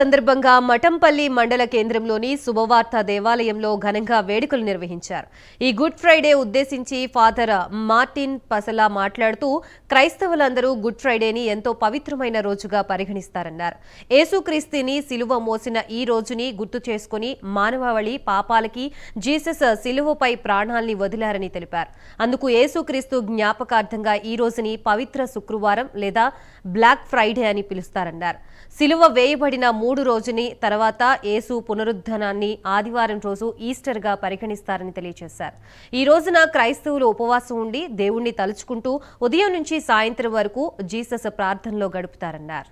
సందర్భంగా మఠంపల్లి మండల కేంద్రంలోని శుభవార్త దేవాలయంలో ఘనంగా వేడుకలు నిర్వహించారు. ఈ గుడ్ ఫ్రైడే ఉద్దేశించి ఫాదర్ మార్టిన్ పసలా మాట్లాడుతూ క్రైస్తవులందరూ గుడ్ ఫ్రైడేని ఎంతో పవిత్రమైన రోజుగా పరిగణిస్తారన్నారు. యేసుక్రీస్తుని సిలువ మోసిన ఈ రోజుని గుర్తు చేసుకుని మానవాళి పాపాలకి జీసస్ సిలువపై ప్రాణాల్ని వదిలారని తెలిపారు. అందుకు యేసుక్రీస్తు జ్ఞాపకార్థంగా ఈ రోజుని పవిత్ర శుక్రవారం లేదా బ్లాక్ ఫ్రైడే అని పిలుస్తారన్నారు. సిలువ వేయబడిన 3 రోజుని తర్వాత యేసు పునరుద్ధానాన్ని ఆదివారం రోజు ఈస్టర్గా పరిగణిస్తారని తెలియజేశారు. ఈ రోజున క్రైస్తవులు ఉపవాసం ఉండి దేవుణ్ణి తలుచుకుంటూ ఉదయం నుంచి సాయంత్రం వరకు జీసస్ ప్రార్థనలో గడుపుతారన్నారు.